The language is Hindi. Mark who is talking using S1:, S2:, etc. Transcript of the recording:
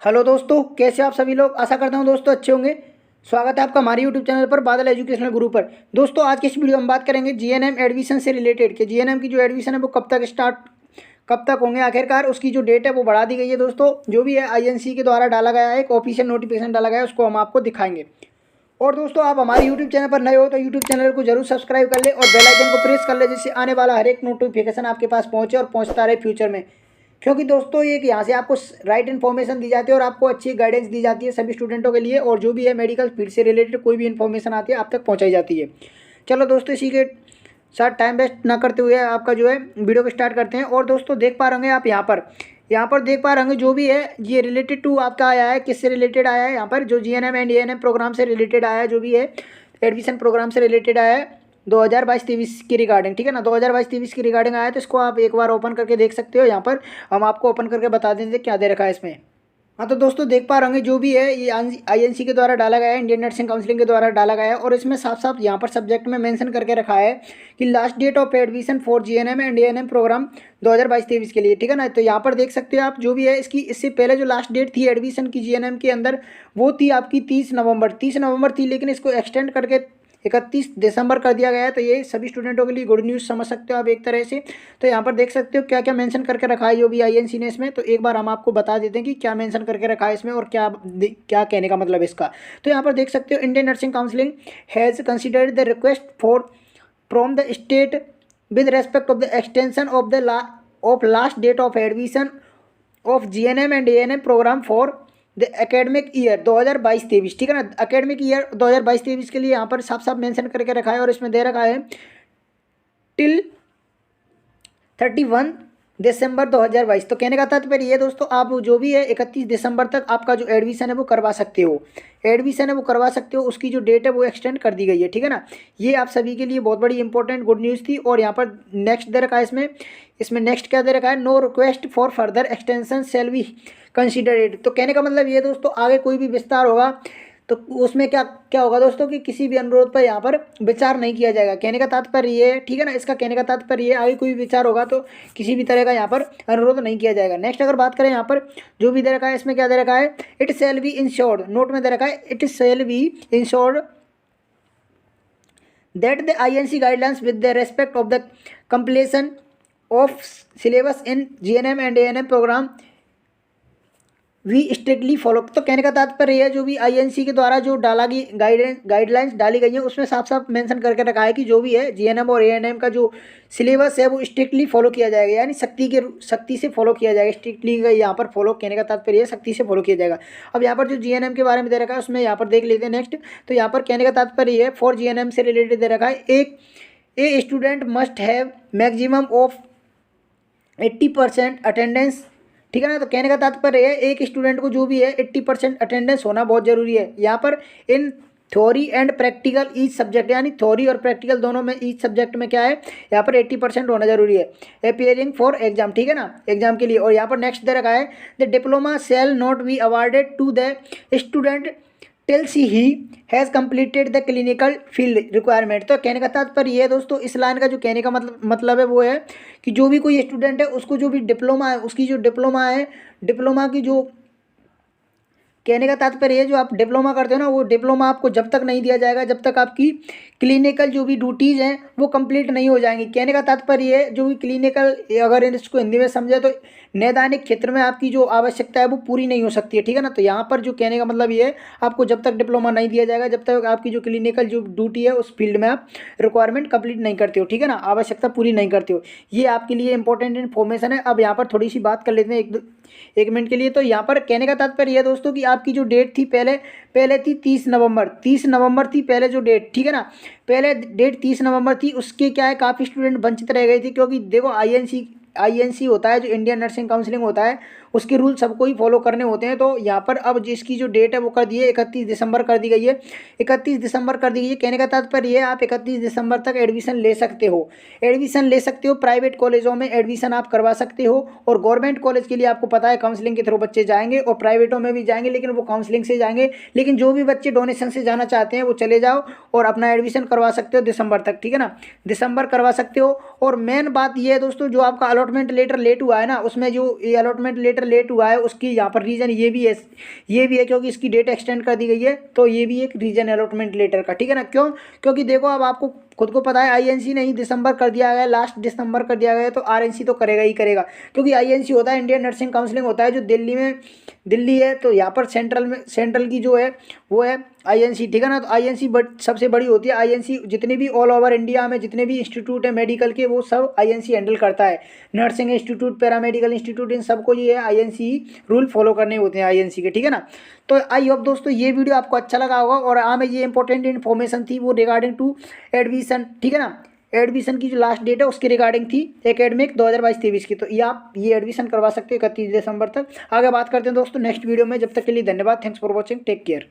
S1: हेलो दोस्तों, कैसे आप सभी लोग। आशा करता हूँ दोस्तों अच्छे होंगे। स्वागत है आपका हमारे यूट्यूब चैनल पर बादल एजुकेशनल गुरु पर। दोस्तों आज की इस वीडियो में बात करेंगे जीएनएम एडमिशन से रिलेटेड कि जीएनएम की जो एडमिशन है वो कब तक होंगे। आखिरकार उसकी जो डेट है वो बढ़ा दी गई है। दोस्तों जो भी है आईएनसी के द्वारा डाला गया है, एक ऑफिशियल नोटिफिकेशन डाला गया है, उसको हम आपको दिखाएंगे। और दोस्तों आप हमारे यूट्यूब चैनल पर नए हो तो यूट्यूब चैनल को जरूर सब्सक्राइब कर ले और बेल आइकन को प्रेस कर ले, जिससे आने वाला हर एक नोटिफिकेशन आपके पास पहुंचे और पहुंचता रहे फ्यूचर में। क्योंकि दोस्तों ये कि यहाँ से आपको राइट इन्फॉर्मेशन दी जाती है और आपको अच्छी गाइडेंस दी जाती है सभी स्टूडेंटों के लिए, और जो भी है मेडिकल फील्ड से रिलेटेड कोई भी इन्फॉर्मेशन आती है आप तक पहुँचाई जाती है। चलो दोस्तों इसी के साथ टाइम वेस्ट ना करते हुए आपका जो है वीडियो को स्टार्ट करते हैं। और दोस्तों देख पा रहे हैं आप यहाँ पर देख पा रहे होंगे जो भी है ये रिलेटेड टू आपका आया है, किससे रिलेटेड आया है। यहाँ पर जो जीएनएम एंड एएनएम प्रोग्राम से रिलेटेड आया है, जो भी है एडमिशन प्रोग्राम से रिलेटेड आया है 2022-23 की रिगार्डिंग, ठीक है ना। 2022-23 की रिगार्डिंग आया तो इसको आप एक बार ओपन करके देख सकते हो। यहाँ पर हम आपको ओपन करके बता देंगे क्या दे रखा है इसमें। हाँ तो दोस्तों देख पा रहे होंगे जो भी है ये आईएनसी के द्वारा डाला गया है, इंडियन नर्सिंग काउंसिलिंग के द्वारा डाला गया है। और इसमें साफ साफ यहाँ पर सब्जेक्ट में मेंशन करके रखा है कि last date of admission for GNM and ANM programme 2022-23 के लिए, ठीक है ना। तो यहाँ पर देख सकते हो आप जो भी है इसकी इससे पहले जो लास्ट डेट थी एडमिशन की जीएनएम के अंदर वो थी आपकी 30 नवंबर थी, लेकिन इसको एक्सटेंड करके 31 दिसंबर कर दिया गया है। तो ये सभी स्टूडेंटों के लिए गुड न्यूज़ समझ सकते हो आप एक तरह से। तो यहाँ पर देख सकते हो क्या क्या मेंशन करके रखा है जो भी आईएनसी ने इसमें। तो एक बार हम आपको बता देते हैं कि क्या मेंशन करके रखा है इसमें और क्या क्या कहने का मतलब इसका। तो यहाँ पर देख सकते हो Indian nursing counselling has considered the request for from the state with respect of the extension of last date of admission of GNM and ANM programme for the academic year 2022-23, ठीक है ना। एकेडमिक ईयर 2022-23 के लिए यहाँ पर साफ साफ मेंशन करके रखा है और इसमें दे रखा है टिल 31 दिसंबर 2022। तो कहने का तात्पर्य ये दोस्तों आप जो भी है 31 दिसंबर तक आपका जो एडमिशन है वो करवा सकते हो। एडमिशन है वो करवा सकते हो, उसकी जो डेट है वो एक्सटेंड कर दी गई है, ठीक है ना। ये आप सभी के लिए बहुत बड़ी इंपॉर्टेंट गुड न्यूज़ थी। और यहाँ पर नेक्स्ट दे रखा है इसमें नेक्स्ट क्या दे रखा है, no request for further extension shall be considered. तो कहने का मतलब ये दोस्तों आगे कोई भी विस्तार होगा तो उसमें क्या क्या होगा दोस्तों कि किसी भी अनुरोध पर यहाँ पर विचार नहीं किया जाएगा। कहने का तात्पर्य ये है, ठीक है ना। इसका कहने का तात्पर्य ये आगे कोई विचार होगा तो किसी भी तरह का यहाँ पर अनुरोध नहीं किया जाएगा। नेक्स्ट अगर बात करें यहाँ पर जो भी दे रखा है इसमें क्या दे रखा है, it shall be insured, note में दे रखा है it shall be insured that the INC guidelines with the respect of the completion of syllabus in GNM and ANM program we strictly follow. तो कहने का तात्पर्य है जो भी आईएनसी के द्वारा जो डाला गई गाइडलाइंस डाली गई है उसमें साफ साफ मेंशन करके रखा है कि जो भी है जीएनएम और एएनएम का जो सिलेबस है वो स्ट्रिक्टली फॉलो किया जाएगा, यानी सख्ती से फॉलो किया जाएगा। स्ट्रिक्टली का यहाँ पर फॉलो कहने का तात्पर्य है सख्ती से फॉलो किया जाएगा। अब यहाँ पर जो जीएनएम के बारे में दे रखा है उसमें यहाँ पर देख लेते हैं नेक्स्ट। तो यहाँ पर कहने का तात्पर्य है फॉर जीएनएम से रिलेटेड दे रखा है a student must have maximum of 80% attendance, ठीक है ना। तो कहने का तात्पर्य है एक स्टूडेंट को जो भी है 80% अटेंडेंस होना बहुत जरूरी है। यहाँ पर in theory and practical each subject, यानी थ्योरी और प्रैक्टिकल दोनों में ईच सब्जेक्ट में क्या है यहाँ पर 80% होना जरूरी है अपियरिंग फॉर एग्जाम, ठीक है ना, एग्जाम के लिए। और यहाँ पर नेक्स्ट दे रखा है the diploma shall not be awarded to the student till he has completed the clinical field requirement. तो कहने का तात्पर्य ये है दोस्तों इस लाइन का जो कहने का मतलब है वो है कि जो भी कोई स्टूडेंट है उसको जो भी डिप्लोमा है उसकी जो डिप्लोमा है, डिप्लोमा की जो कहने का तात्पर्य है जो आप डिप्लोमा करते हो ना वो डिप्लोमा आपको जब तक नहीं दिया जाएगा जब तक आपकी क्लिनिकल जो भी ड्यूटीज़ हैं वो कंप्लीट नहीं हो जाएंगी। कहने का तात्पर्य है जो भी क्लिनिकल, अगर इसको हिंदी में समझे तो नैदानिक क्षेत्र में आपकी जो आवश्यकता है वो पूरी नहीं हो सकती है, ठीक है ना। तो यहाँ पर जो कहने का मतलब ये है आपको जब तक डिप्लोमा नहीं दिया जाएगा जब तक आपकी जो क्लिनिकल जो ड्यूटी है उस फील्ड में आप रिक्वायरमेंट कंप्लीट नहीं करते हो, ठीक है ना, आवश्यकता पूरी नहीं करते हो। ये आपके लिए इंपॉर्टेंट इन्फॉर्मेशन है। अब यहाँ पर थोड़ी सी बात कर लेते हैं एक मिनट के लिए। तो यहाँ पर कहने का तात्पर्य यह दोस्तों कि आपकी जो डेट थी पहले थी 30 नवंबर थी पहले जो डेट, ठीक है ना। पहले डेट 30 नवंबर थी, उसके क्या है काफ़ी स्टूडेंट वंचित रह गए थे क्योंकि देखो आईएनसी होता है जो इंडियन नर्सिंग काउंसिलिंग होता है उसके रूल सबको ही फॉलो करने होते हैं। तो यहाँ पर अब जिसकी जो डेट है वो कर दी है 31 दिसंबर कर दी गई है, 31 दिसंबर कर दी गई है। कहने का तात्पर्य ये आप 31 दिसंबर तक एडमिशन ले सकते हो। प्राइवेट कॉलेजों में एडमिशन आप करवा सकते हो और गवर्नमेंट कॉलेज के लिए आपको पता है काउंसलिंग के थ्रू बच्चे जाएंगे और प्राइवेटों में भी जाएंगे लेकिन वो काउंसलिंग से जाएंगे। लेकिन जो भी बच्चे डोनेशन से जाना चाहते हैं वो चले जाओ और अपना एडमिशन करवा सकते हो दिसंबर तक, ठीक है ना, दिसंबर करवा सकते हो। और मेन बात ये है दोस्तों जो आपका अलॉटमेंट लेटर लेट हुआ है ना उसमें जो ये अलॉटमेंट लेटर लेटर लेट हुआ है उसकी यहाँ पर रीज़न ये भी है क्योंकि इसकी डेट एक्सटेंड कर दी गई है, तो ये भी एक रीजन अलॉटमेंट लेटर का, ठीक है ना। क्यों? क्योंकि देखो अब आपको खुद को पता है आईएनसी नहीं दिसंबर कर दिया गया है, लास्ट दिसंबर कर दिया गया है, तो आरएनसी तो करेगा ही करेगा, क्योंकि आईएनसी होता है इंडियन नर्सिंग काउंसिलिंग होता है जो दिल्ली है, तो यहाँ पर सेंट्रल की जो है वो है आईएनसी, ठीक है ना। तो आईएनसी सबसे बड़ी होती है। आईएनसी जितने भी ऑल ओवर इंडिया में जितने भी इंस्टीट्यूट है मेडिकल के वो सब आईएनसी हैंडल करता है। नर्सिंग इंस्टीट्यूट, पैरामेडिकल इंस्टीट्यूट, इन सबको ये है आईएनसी रूल फॉलो करने होते हैं आईएनसी के, ठीक है ना। तो आई होप दोस्तों ये वीडियो आपको अच्छा लगा होगा, और में ये इंपॉर्टेंट इन्फॉर्मेशन थी वो रिगार्डिंग टू एडमिशन, ठीक है ना। एडमिशन की जो लास्ट डेट है उसकी रिगार्डिंग थी एकेडमिक 2022-23 की, तो ये आप ये एडमिशन करवा सकते हो 31 दिसंबर तक। आगे बात करते हैं दोस्तों नेक्स्ट वीडियो में, जब तक के लिए धन्यवाद, thanks for watching, take care.